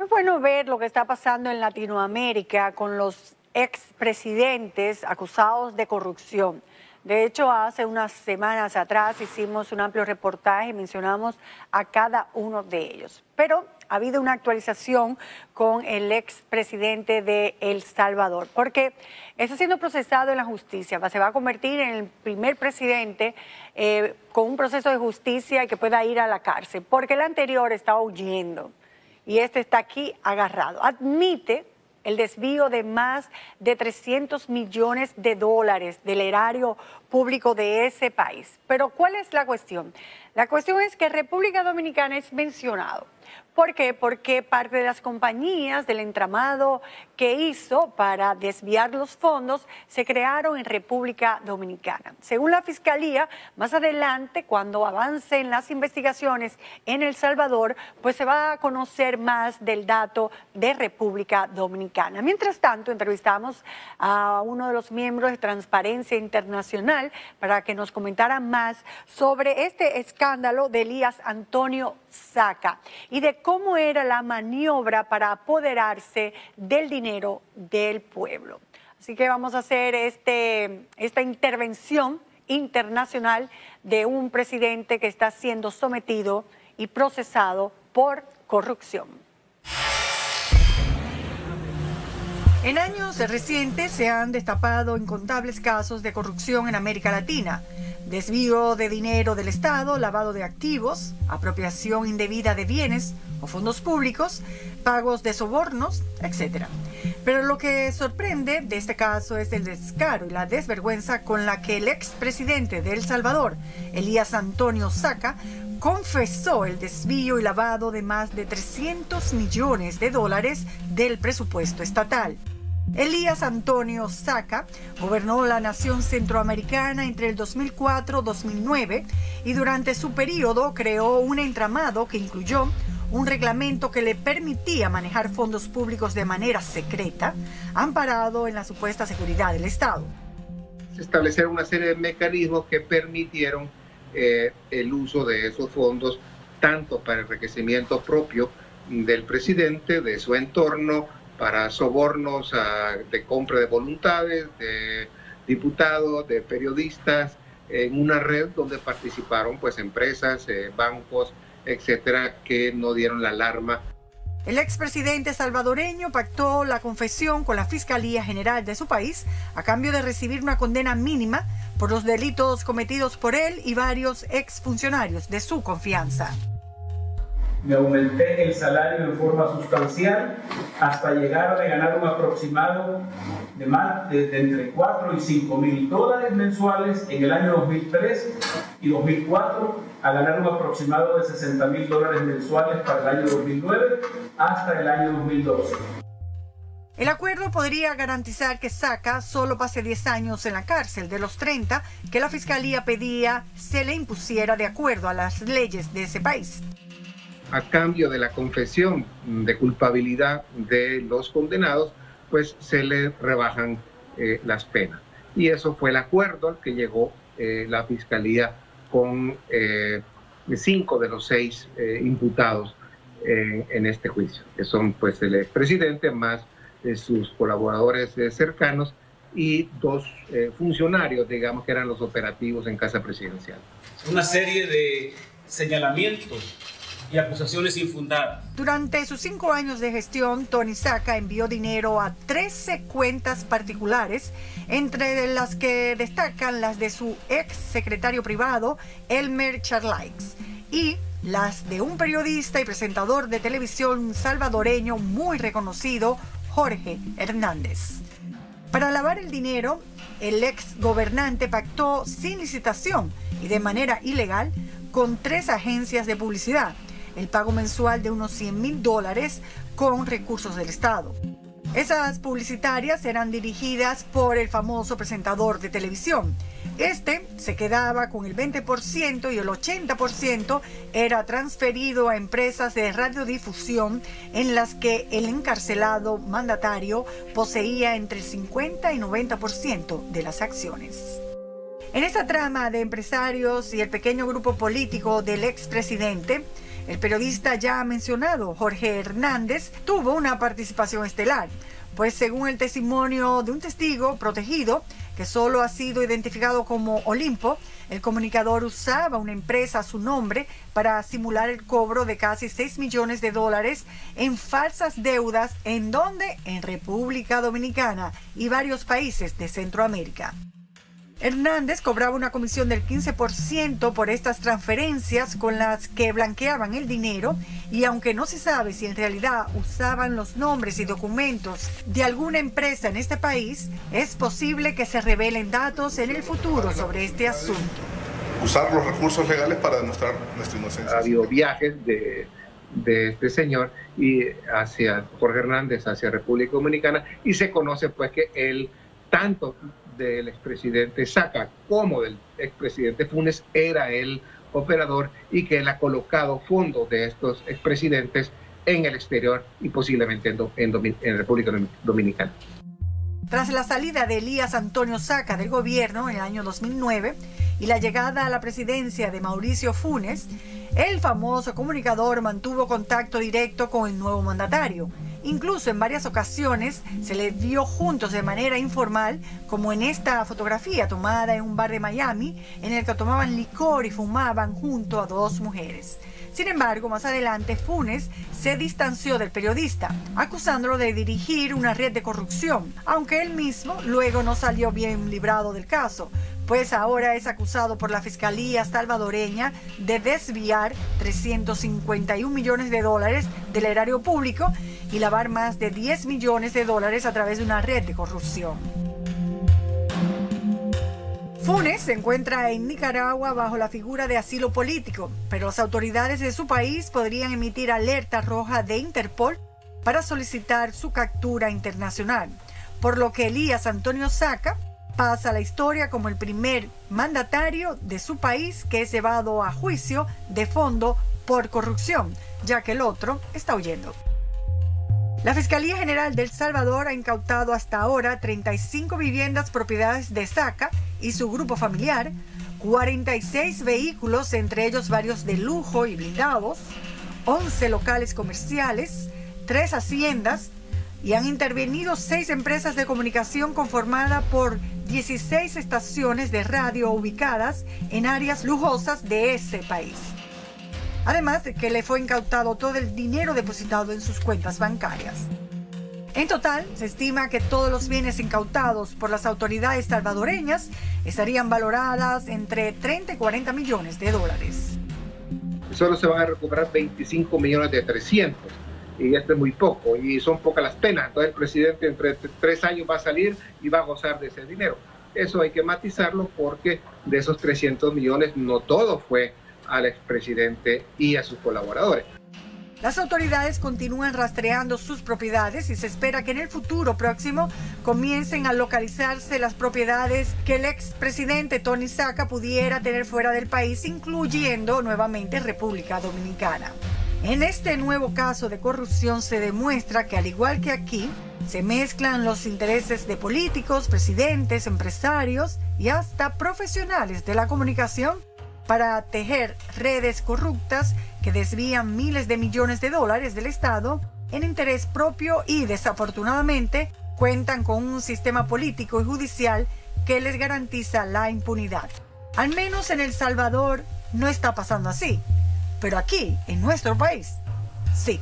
bueno ver lo que está pasando en Latinoamérica con los expresidentes acusados de corrupción. De hecho, hace unas semanas atrás hicimos un amplio reportaje y mencionamos a cada uno de ellos. Pero ha habido una actualización con el expresidente de El Salvador, porque está siendo procesado en la justicia. Se va a convertir en el primer presidente con un proceso de justicia y que pueda ir a la cárcel, porque el anterior estaba huyendo y este está aquí agarrado. Admite el desvío de más de 300 millones de dólares del erario público de ese país. Pero ¿cuál es la cuestión? La cuestión es que República Dominicana es mencionado. ¿Por qué? Porque parte de las compañías del entramado que hizo para desviar los fondos se crearon en República Dominicana. Según la Fiscalía, más adelante, cuando avancen las investigaciones en El Salvador, pues se va a conocer más del dato de República Dominicana. Mientras tanto, entrevistamos a uno de los miembros de Transparencia Internacional para que nos comentara más sobre este escándalo de Elías Antonio Saca y de cómo era la maniobra para apoderarse del dinero del pueblo. Así que vamos a hacer esta intervención internacional de un presidente que está siendo sometido y procesado por corrupción. En años recientes se han destapado incontables casos de corrupción en América Latina. Desvío de dinero del Estado, lavado de activos, apropiación indebida de bienes o fondos públicos, pagos de sobornos, etc. Pero lo que sorprende de este caso es el descaro y la desvergüenza con la que el expresidente de El Salvador, Elías Antonio Saca, confesó el desvío y lavado de más de 300 millones de dólares del presupuesto estatal. Elías Antonio Saca gobernó la nación centroamericana entre el 2004-2009 y durante su periodo creó un entramado que incluyó un reglamento que le permitía manejar fondos públicos de manera secreta, amparado en la supuesta seguridad del Estado. Se establecieron una serie de mecanismos que permitieron el uso de esos fondos tanto para enriquecimiento propio del presidente, de su entorno, para sobornos de compra de voluntades, de diputados, de periodistas, en una red donde participaron pues empresas, bancos, etcétera, que no dieron la alarma. El expresidente salvadoreño pactó la confesión con la Fiscalía General de su país a cambio de recibir una condena mínima por los delitos cometidos por él y varios exfuncionarios de su confianza. Me aumenté el salario en forma sustancial hasta llegar a ganar un aproximado de entre 4 y 5 mil dólares mensuales en el año 2003 y 2004, a ganar un aproximado de 60 mil dólares mensuales para el año 2009 hasta el año 2012. El acuerdo podría garantizar que Saca solo pase 10 años en la cárcel de los 30 que la Fiscalía pedía se le impusiera de acuerdo a las leyes de ese país. A cambio de la confesión de culpabilidad de los condenados, pues se les rebajan las penas. Y eso fue el acuerdo al que llegó la Fiscalía con 5 de los 6 imputados en este juicio, que son pues el expresidente más sus colaboradores cercanos y 2 funcionarios, digamos, que eran los operativos en Casa Presidencial. Una serie de señalamientos y acusaciones infundadas. Durante sus 5 años de gestión, Tony Saca envió dinero a 13 cuentas particulares, entre las que destacan las de su ex secretario privado, Elmer Charlaix, y las de un periodista y presentador de televisión salvadoreño muy reconocido, Jorge Hernández. Para lavar el dinero, el ex gobernante pactó sin licitación y de manera ilegal con 3 agencias de publicidad el pago mensual de unos 100 mil dólares con recursos del Estado. Esas publicitarias eran dirigidas por el famoso presentador de televisión. Este se quedaba con el 20% y el 80% era transferido a empresas de radiodifusión en las que el encarcelado mandatario poseía entre el 50 y 90% de las acciones. En esta trama de empresarios y el pequeño grupo político del expresidente, El periodista ya mencionado, Jorge Hernández, tuvo una participación estelar, pues según el testimonio de un testigo protegido, que solo ha sido identificado como Olimpo, el comunicador usaba una empresa a su nombre para simular el cobro de casi 6 millones de dólares en falsas deudas, ¿en dónde? En República Dominicana y varios países de Centroamérica. Hernández cobraba una comisión del 15% por estas transferencias con las que blanqueaban el dinero, y aunque no se sabe si en realidad usaban los nombres y documentos de alguna empresa en este país, es posible que se revelen datos en el futuro sobre este asunto. Usar los recursos legales para demostrar nuestra inocencia. Ha habido viajes de este señor y hacia Jorge Hernández hacia República Dominicana, y se conoce pues que él, tanto del expresidente Saca como del expresidente Funes, era el operador, y que él ha colocado fondos de estos expresidentes en el exterior y posiblemente en República Dominicana. Tras la salida de Elías Antonio Saca del gobierno en el año 2009 y la llegada a la presidencia de Mauricio Funes, el famoso comunicador mantuvo contacto directo con el nuevo mandatario. Incluso en varias ocasiones se les vio juntos de manera informal, como en esta fotografía tomada en un bar de Miami, en el que tomaban licor y fumaban junto a dos mujeres. Sin embargo, más adelante Funes se distanció del periodista, acusándolo de dirigir una red de corrupción, aunque él mismo luego no salió bien librado del caso, pues ahora es acusado por la Fiscalía salvadoreña de desviar 351 millones de dólares del erario público y lavar más de 10 millones de dólares a través de una red de corrupción. Funes se encuentra en Nicaragua bajo la figura de asilo político, pero las autoridades de su país podrían emitir alerta roja de Interpol para solicitar su captura internacional, por lo que Elías Antonio Saca pasa a la historia como el primer mandatario de su país que es llevado a juicio de fondo por corrupción, ya que el otro está huyendo. La Fiscalía General de El Salvador ha incautado hasta ahora 35 viviendas propiedades de Saca y su grupo familiar, 46 vehículos, entre ellos varios de lujo y blindados, 11 locales comerciales, 3 haciendas, y han intervenido 6 empresas de comunicación conformadas por 16 estaciones de radio ubicadas en áreas lujosas de ese país. Además de que le fue incautado todo el dinero depositado en sus cuentas bancarias. En total, se estima que todos los bienes incautados por las autoridades salvadoreñas estarían valoradas entre 30 y 40 millones de dólares. Solo se van a recuperar 25 millones de 300, y esto es muy poco, y son pocas las penas. Entonces el presidente entre 3 años va a salir y va a gozar de ese dinero. Eso hay que matizarlo, porque de esos 300 millones no todo fue al expresidente y a sus colaboradores. Las autoridades continúan rastreando sus propiedades y se espera que en el futuro próximo comiencen a localizarse las propiedades que el expresidente Tony Saca pudiera tener fuera del país, incluyendo nuevamente República Dominicana. En este nuevo caso de corrupción se demuestra que, al igual que aquí, se mezclan los intereses de políticos, presidentes, empresarios y hasta profesionales de la comunicación para tejer redes corruptas que desvían miles de millones de dólares del Estado en interés propio, y desafortunadamente cuentan con un sistema político y judicial que les garantiza la impunidad. Al menos en El Salvador no está pasando así, pero aquí, en nuestro país, sí.